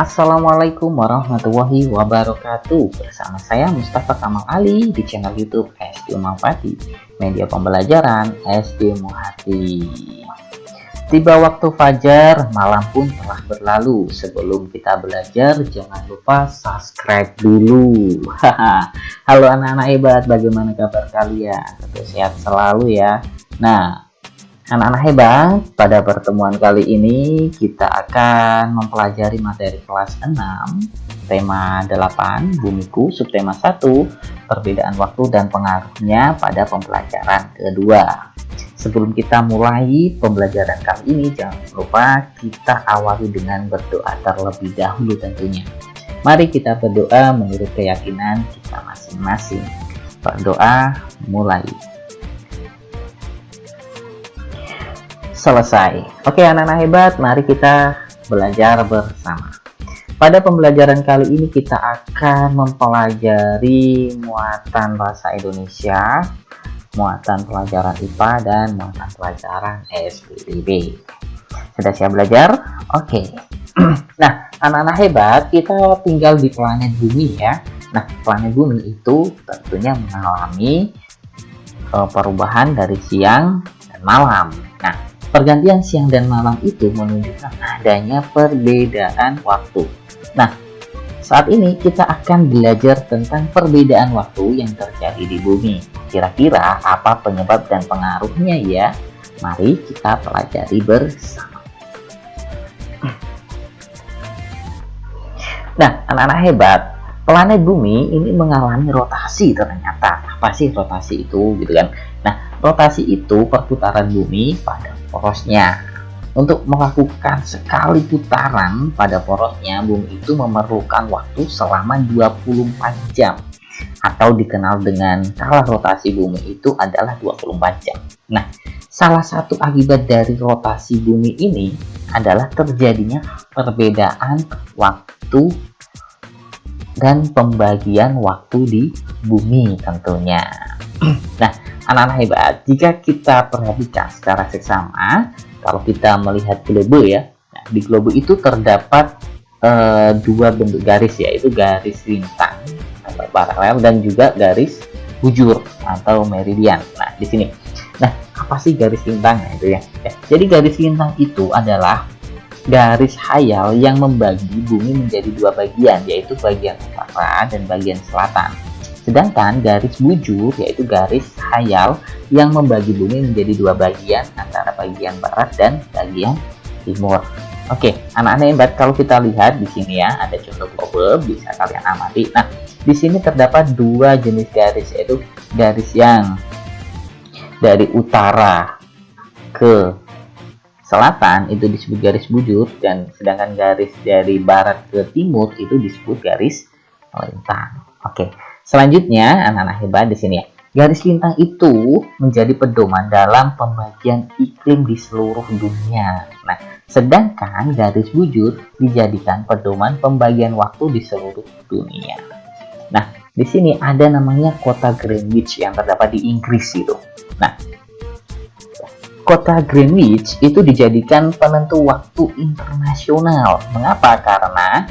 Assalamualaikum warahmatullahi wabarakatuh. Bersama saya Mustafa Kamal Ali di channel YouTube SD Muhati, media pembelajaran SD Muhati. Tiba waktu fajar, malam pun telah berlalu. Sebelum kita belajar, jangan lupa subscribe dulu. Halo anak-anak hebat, bagaimana kabar kalian? Tentu sehat selalu ya. Nah, anak-anak hebat, pada pertemuan kali ini kita akan mempelajari materi kelas 6, tema 8, Bumiku, subtema 1, perbedaan waktu dan pengaruhnya pada pembelajaran kedua. Sebelum kita mulai pembelajaran kali ini, jangan lupa kita awali dengan berdoa terlebih dahulu tentunya. Mari kita berdoa menurut keyakinan kita masing-masing. Berdoa mulai. Selesai. Oke anak-anak hebat, mari kita belajar bersama. Pada pembelajaran kali ini kita akan mempelajari muatan bahasa Indonesia, muatan pelajaran IPA, dan muatan pelajaran SPDB. Sudah siap belajar? Oke. Nah, anak-anak hebat, kita tinggal di planet Bumi ya. Nah, planet Bumi itu tentunya mengalami perubahan dari siang dan malam. Nah, pergantian siang dan malam itu menunjukkan adanya perbedaan waktu. Nah, saat ini kita akan belajar tentang perbedaan waktu yang terjadi di bumi. Kira-kira apa penyebab dan pengaruhnya ya? Mari kita pelajari bersama. Nah, anak-anak hebat, planet bumi ini mengalami rotasi ternyata. Apa sih rotasi itu gitu kan? Nah, rotasi itu perputaran bumi pada porosnya. Untuk melakukan sekali putaran pada porosnya, bumi itu memerlukan waktu selama 24 jam. Atau dikenal dengan kala rotasi bumi itu adalah 24 jam. Nah, salah satu akibat dari rotasi bumi ini adalah terjadinya perbedaan waktu dan pembagian waktu di bumi tentunya. Nah, anak-anak hebat, jika kita perhatikan secara seksama, kalau kita melihat globe ya, nah, di globe itu terdapat dua bentuk garis, yaitu garis lintang atau paralel dan juga garis bujur atau meridian. Nah, di sini. Nah, apa sih garis lintang? Nah, itu ya. Jadi garis lintang itu adalah garis khayal yang membagi bumi menjadi dua bagian, yaitu bagian utara dan bagian selatan. Sedangkan garis bujur yaitu garis khayal yang membagi bumi menjadi dua bagian, antara bagian barat dan bagian timur. Oke, anak-anak hebat, kalau kita lihat di sini ya, ada contoh globe, bisa kalian amati. Nah, di sini terdapat dua jenis garis, yaitu garis yang dari utara ke selatan itu disebut garis bujur, dan sedangkan garis dari barat ke timur itu disebut garis lintang. Oke. Selanjutnya, anak-anak hebat di sini ya. Garis lintang itu menjadi pedoman dalam pembagian iklim di seluruh dunia. Nah, sedangkan garis bujur dijadikan pedoman pembagian waktu di seluruh dunia. Nah, di sini ada namanya kota Greenwich yang terdapat di Inggris itu. Nah, kota Greenwich itu dijadikan penentu waktu internasional. Mengapa? Karena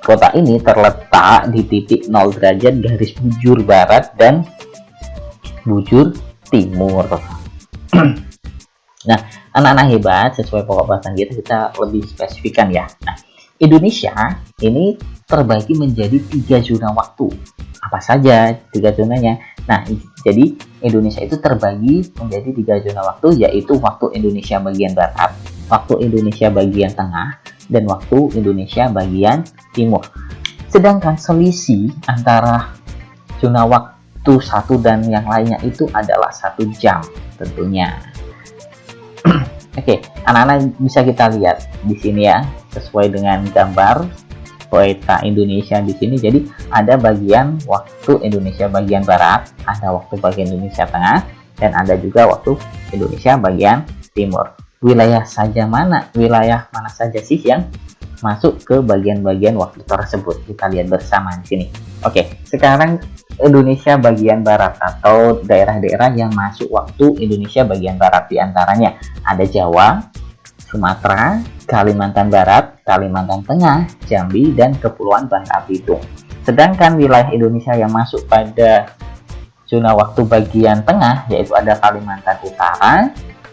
kota ini terletak di titik 0 derajat garis bujur barat dan bujur timur. Nah, anak-anak hebat, sesuai pokok bahasan kita lebih spesifikkan ya. Nah, Indonesia ini terbagi menjadi 3 zona waktu. Apa saja 3 zonanya? Nah, jadi Indonesia itu terbagi menjadi 3 zona waktu, yaitu waktu Indonesia bagian barat, waktu Indonesia bagian tengah, dan waktu Indonesia bagian timur. Sedangkan selisih antara zona waktu satu dan yang lainnya itu adalah 1 jam tentunya. Oke, anak-anak bisa kita lihat di sini ya, sesuai dengan gambar peta Indonesia di sini. Jadi ada bagian waktu Indonesia bagian barat, ada waktu bagian Indonesia tengah, dan ada juga waktu Indonesia bagian timur. Wilayah mana saja sih yang masuk ke bagian-bagian waktu tersebut? Kita lihat bersama di sini. Oke, sekarang Indonesia bagian barat atau daerah-daerah yang masuk waktu Indonesia bagian barat, diantaranya ada Jawa, Sumatera, Kalimantan Barat, Kalimantan Tengah, Jambi, dan Kepulauan Bangka Belitung. Sedangkan wilayah Indonesia yang masuk pada zona waktu bagian tengah yaitu ada Kalimantan Utara,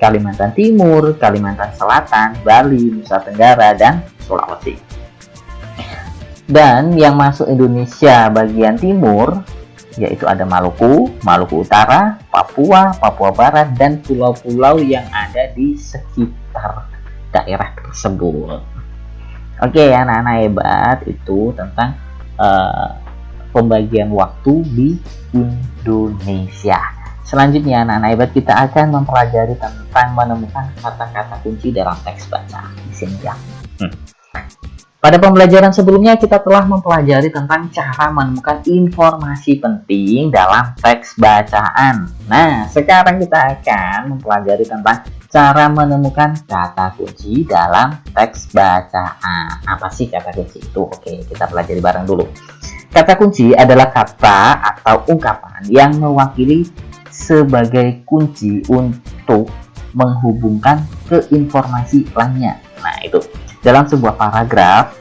Kalimantan Timur, Kalimantan Selatan, Bali, Nusa Tenggara, dan Sulawesi. Dan yang masuk Indonesia bagian timur yaitu ada Maluku, Maluku Utara, Papua, Papua Barat, dan pulau-pulau yang ada di sekitar daerah tersebut. Oke, anak-anak hebat, itu tentang pembagian waktu di Indonesia. Selanjutnya, anak-anak hebat, kita akan mempelajari tentang menemukan kata-kata kunci dalam teks baca di sini ya. Pada pembelajaran sebelumnya kita telah mempelajari tentang cara menemukan informasi penting dalam teks bacaan. Nah, sekarang kita akan mempelajari tentang cara menemukan kata kunci dalam teks bacaan. Apa sih kata kunci itu? Oke, kita pelajari bareng dulu. Kata kunci adalah kata atau ungkapan yang mewakili sebagai kunci untuk menghubungkan ke informasi lainnya. Nah, itu. Dalam sebuah paragraf,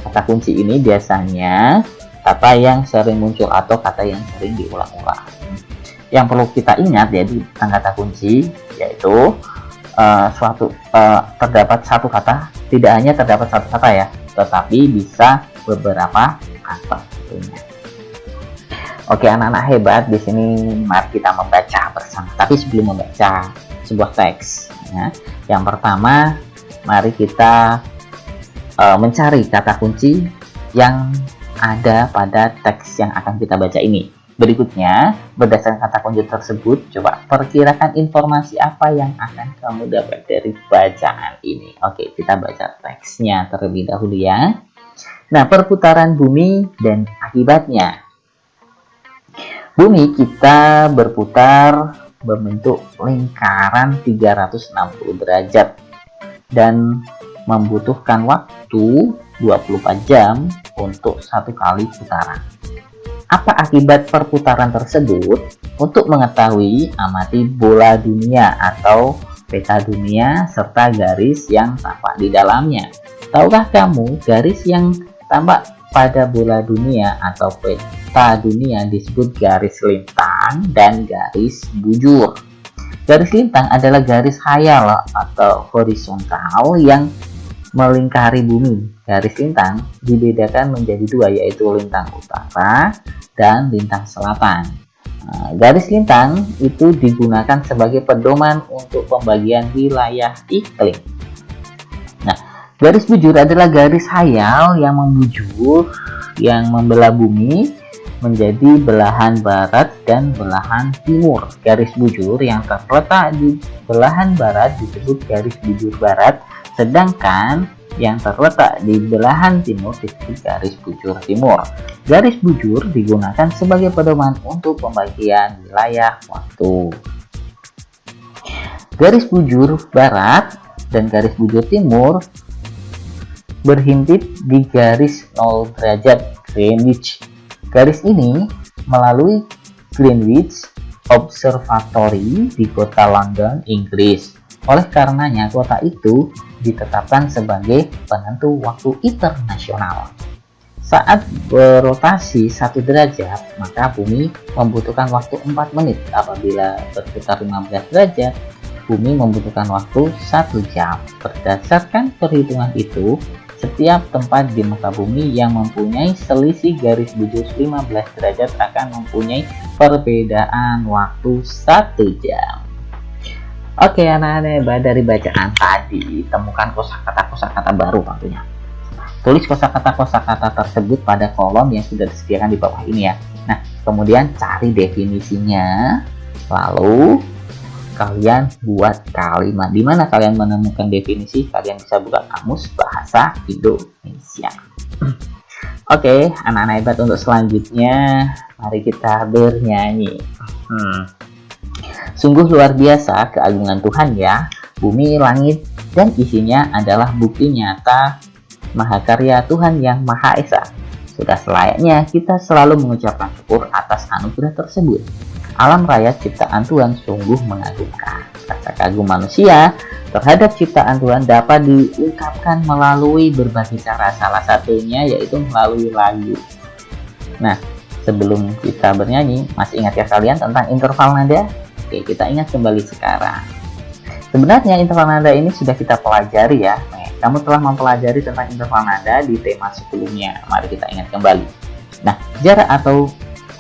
kata kunci ini biasanya kata yang sering muncul atau kata yang sering diulang-ulang. Yang perlu kita ingat yaitu tentang kata kunci, yaitu terdapat satu kata, tidak hanya terdapat satu kata ya, tetapi bisa beberapa kata. Oke, anak-anak hebat, di sini mari kita membaca bersama. Tapi sebelum membaca sebuah teks, ya, yang pertama mari kita mencari kata kunci yang ada pada teks yang akan kita baca ini. Berikutnya, berdasarkan kata kunci tersebut, coba perkirakan informasi apa yang akan kamu dapat dari bacaan ini. Oke, kita baca teksnya terlebih dahulu ya. Nah, perputaran bumi dan akibatnya. Bumi kita berputar berbentuk lingkaran 360 derajat dan membutuhkan waktu 24 jam untuk satu kali putaran. Apa akibat perputaran tersebut? Untuk mengetahui, amati bola dunia atau peta dunia serta garis yang tampak di dalamnya. Tahukah kamu garis yang tampak pada bola dunia atau peta dunia disebut garis lintang dan garis bujur. Garis lintang adalah garis khayal atau horizontal yang melingkari bumi. Garis lintang dibedakan menjadi dua, yaitu lintang utara dan lintang selatan. Garis lintang itu digunakan sebagai pedoman untuk pembagian wilayah iklim. Nah, garis bujur adalah garis khayal yang membujur, yang membelah bumi menjadi belahan barat dan belahan timur. Garis bujur yang terletak di belahan barat disebut garis bujur barat, sedangkan yang terletak di belahan timur disebut garis bujur timur. Garis bujur digunakan sebagai pedoman untuk pembagian wilayah waktu. Garis bujur barat dan garis bujur timur berhimpit di garis 0 derajat Greenwich. Garis ini melalui Greenwich Observatory di kota London, Inggris. Oleh karenanya, kota itu ditetapkan sebagai penentu waktu internasional. Saat berotasi 1 derajat, maka bumi membutuhkan waktu 4 menit. Apabila berputar 15 derajat, bumi membutuhkan waktu 1 jam. Berdasarkan perhitungan itu, setiap tempat di muka bumi yang mempunyai selisih garis bujur 15 derajat akan mempunyai perbedaan waktu 1 jam. Oke, anak-anak, dari bacaan tadi, temukan kosakata baru tentunya. Tulis kosakata tersebut pada kolom yang sudah disediakan di bawah ini ya. Nah, kemudian cari definisinya, lalu kalian buat kalimat. Di mana kalian menemukan definisi? Kalian bisa buka kamus bahasa Indonesia. Oke, anak-anak hebat, untuk selanjutnya mari kita bernyanyi. Sungguh luar biasa keagungan Tuhan ya. Bumi, langit, dan isinya adalah bukti nyata mahakarya Tuhan yang Maha Esa. Sudah selayaknya kita selalu mengucapkan syukur atas anugerah tersebut. Alam raya ciptaan Tuhan sungguh mengagumkan. Rasa kagum manusia terhadap ciptaan Tuhan dapat diungkapkan melalui berbagai cara, salah satunya yaitu melalui lagu. Nah, sebelum kita bernyanyi, masih ingat ya kalian tentang interval nada? Oke, kita ingat kembali sekarang. Sebenarnya interval nada ini sudah kita pelajari ya. Kamu telah mempelajari tentang interval nada di tema sebelumnya. Mari kita ingat kembali. Nah, jarak atau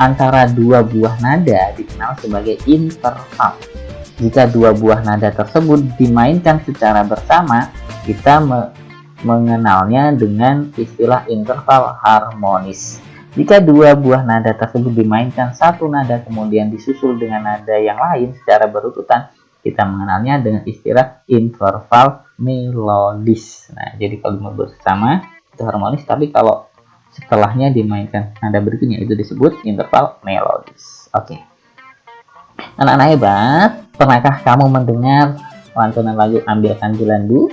antara dua buah nada dikenal sebagai interval. Jika dua buah nada tersebut dimainkan secara bersama, kita mengenalnya dengan istilah interval harmonis. Jika dua buah nada tersebut dimainkan satu nada kemudian disusul dengan nada yang lain secara berurutan, kita mengenalnya dengan istilah interval melodis. Nah, jadi kalau bersama itu harmonis, tapi kalau setelahnya dimainkan nada berikutnya itu disebut interval melodis. Oke. Anak-anak hebat, pernahkah kamu mendengar lantunan lagu Ambilkan Bulanku?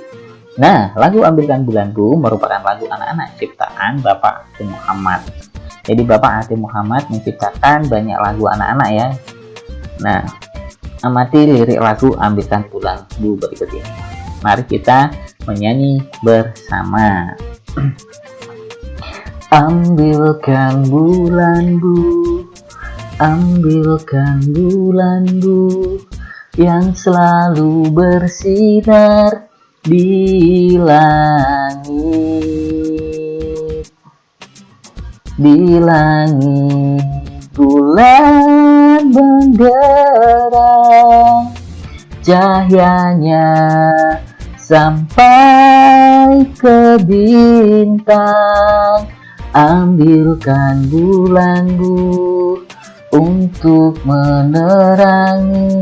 Nah, lagu Ambilkan Bulanku merupakan lagu anak-anak ciptaan Bapak Ati Muhammad. Jadi Bapak Ati Muhammad menciptakan banyak lagu anak-anak ya. Nah, amati lirik lagu Ambilkan Bulanku berikut ini. Mari kita menyanyi bersama. Ambilkan bulanku, ambilkan bulanku yang selalu bersinar di langit. Di langit bulan benderang, cahayanya sampai ke bintang. Ambilkan bulanku untuk menerangi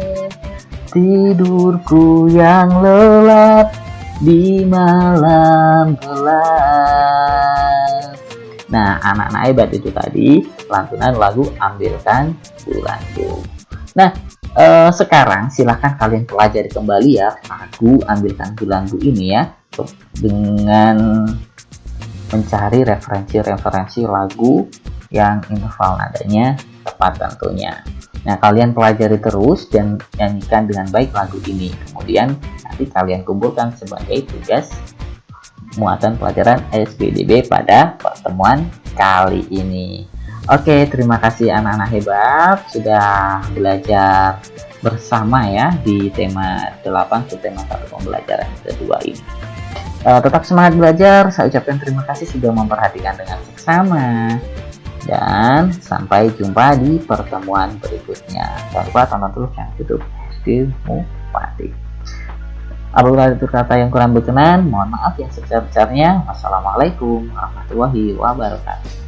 tidurku yang lelap di malam gelap. Nah, anak-anak hebat, itu tadi lantunan lagu Ambilkan Bulanku. Nah, sekarang silahkan kalian pelajari kembali ya lagu Ambilkan Bulanku ini ya, dengan mencari referensi-referensi lagu yang interval nadanya tepat tentunya. Nah, kalian pelajari terus dan nyanyikan dengan baik lagu ini. Kemudian nanti kalian kumpulkan sebagai tugas muatan pelajaran SPDB pada pertemuan kali ini. Oke, terima kasih anak-anak hebat sudah belajar bersama ya di tema 8 subtema 1 pembelajaran kedua ini. Tetap semangat belajar. Saya ucapkan terima kasih sudah memperhatikan dengan seksama. Dan sampai jumpa di pertemuan berikutnya. Jangan lupa tonton terus channel YouTube SD Mufati. Apabila ada kata yang kurang berkenan, mohon maaf yang sebesar-besarnya. Wassalamualaikum warahmatullahi wabarakatuh.